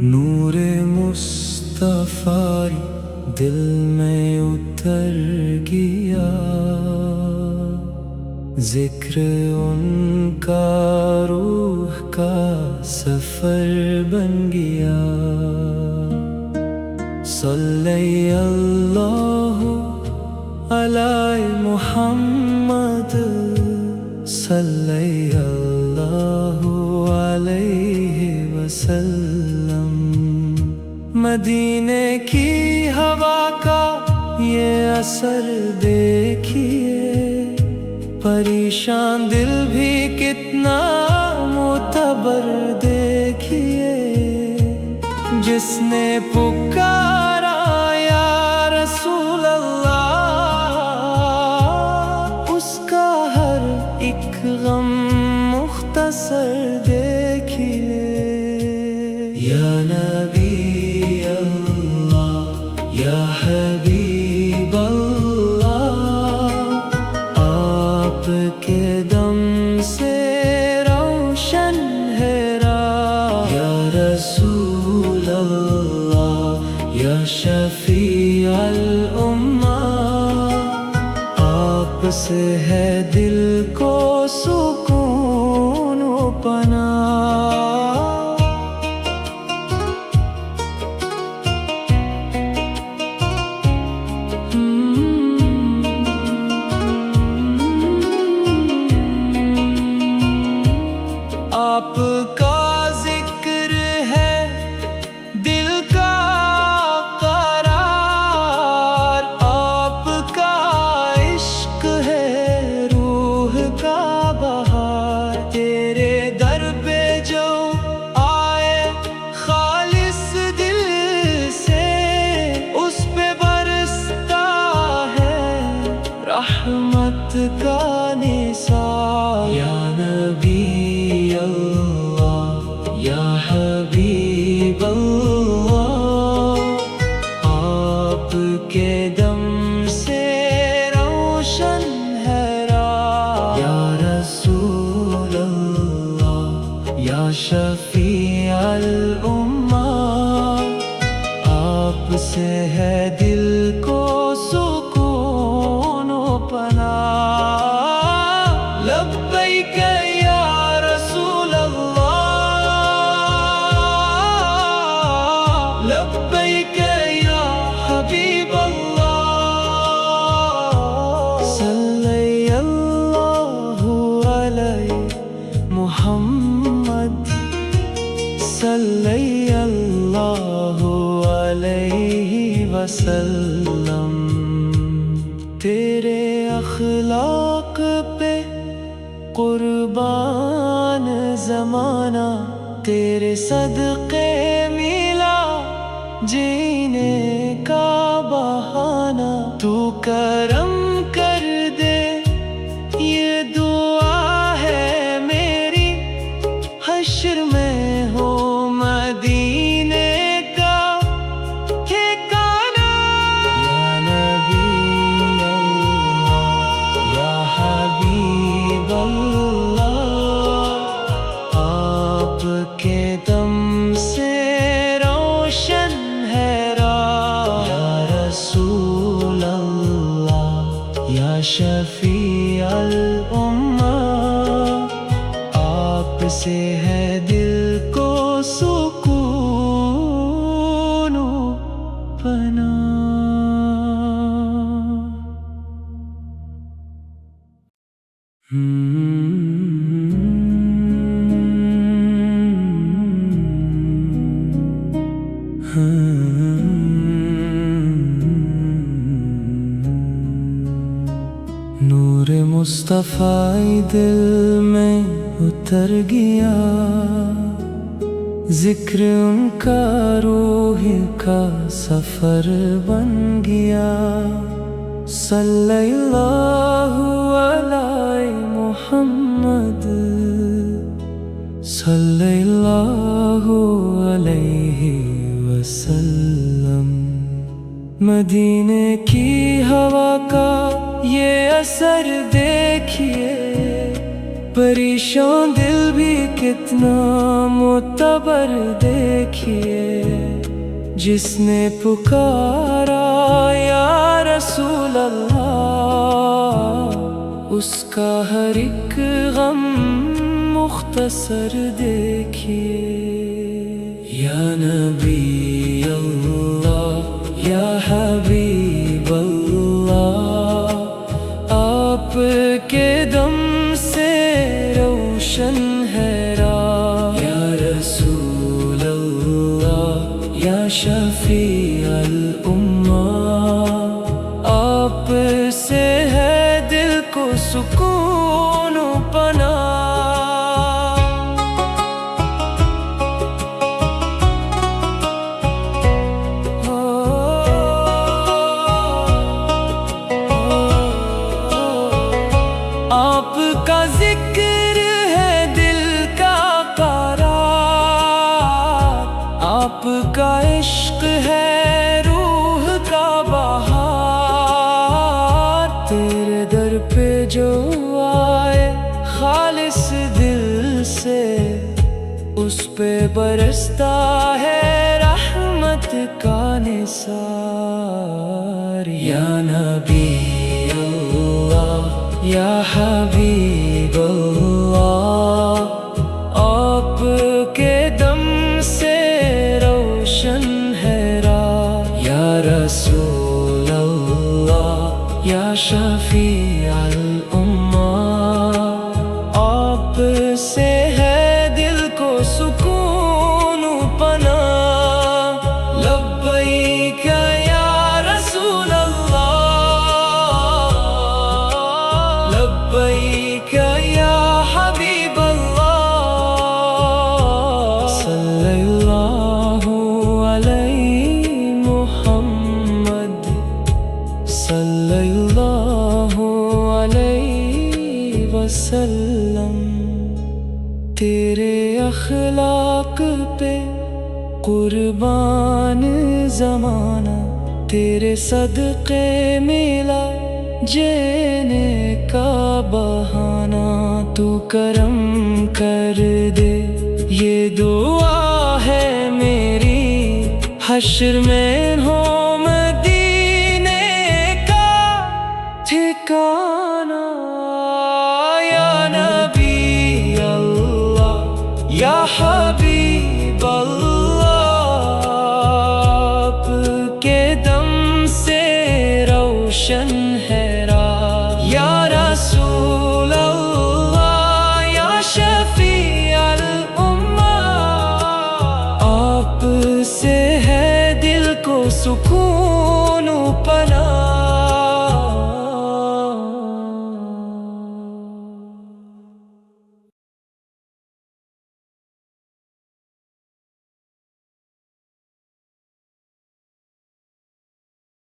نور مصطفی دل میں اتر گیا، ذکر ان کا روح کا سفر بن گیا۔ صلی اللہ علی محمد، صلی اللہ علیہ وسلم۔ مدینے کی ہوا کا یہ اثر دیکھیے، پریشان دل بھی کتنا معتبر دیکھیے۔ جس نے پکارا یا رسول اللہ، اس کا ہر ایک غم مختصر دیکھیے۔ یا نبی اللہ، یا حبیب اللہ، آپ کے دم سے روشن ہے راہ۔ یا رسول اللہ، یا شفیع الامہ، آپ سے ہے دل کو سکون و پناہ۔ آپ کا ذکر ہے دل کا قرار، آپ کا عشق ہے روح کا بہار۔ تیرے در پہ جو آئے خالص دل سے، اس پہ برستا ہے رحمت کا نثار۔ یا نبی اللہ، یا حبیب اللہ، آپ کے دم سے روشن ہے راہ۔ یا رسول اللہ، یا شفیع الامہ، آپ سے ہے دل کو سکون و پناہ۔ لبیک یا رسول اللہ، لبیک یا حبیب اللہ، صلی اللہ علی محمد، صلی اللہ علیہ وسلم۔ تیرے اخلاق پہ قربان زمانہ، تیرے صدقے ملا جینے کا بہانہ۔ تو کرم کر دے یہ دعا ہے میری، حشر میں ہو مدینے کا ٹھکانہ۔ یا نبی اللہ، یا حبیب اللہ، آپ کے دم سے روشن ہے راہ۔ یا رسول اللہ، یا شفیع الامہ، آپ سے ہے دل کو سکون و پناہ۔ نور مصطفی دل میں اتر گیا، ذکر ان کا روح کا سفر بن گیا۔ صلی اللہ علی محمد، صلی اللہ علیہ وسلم۔ مدینے کی ہوا کا یہ اثر دیکھیے، پریشان دل بھی کتنا معتبر دیکھیے، جس نے پکارا یا رسول اللہ، اس کا ہر ایک غم مختصر دیکھیے۔ یا نبی اللہ یا حبیب اللہ، آپ کے دم سے روشن ہے راہ، یا رسول اللہ یا شفیع الامہ، آپ سے ہے دل کو سکون و پناہ۔ آپ کا ذکر ہے دل کا قرار، آپ کا عشق ہے روح کا بہار، تیرے در پہ جو آئے خالص دل سے، اس پہ برستا ہے رحمت کا نثار۔ یا نبی اللہ یا حبیب اللہ، آپ کے دم سے روشن ہے راہ، یا رسول اللہ یا شفیع الامہ، آپ سے ہے دل کو سکون و پناہ۔ لبیک یا رسول اللہ، لبیک یا حبیب اللہ، صلی اللہ علیہ محمد، صلی اللہ علیہ وسلم۔ تیرے اخلاق پہ قربان زمانہ، تیرے صدقے ملا جینے کا بہانہ، تو کرم کر دے یہ دعا ہے میری، حشر میں ہو مدینے کا ٹھکانہ۔ یا نبی اللہ یا حبیب اللہ، آپ کے دم سے روشن ہے راہ، یا رسول اللہ یا شفیع الامہ، آپ سے ہے دل کو سکون و پناہ۔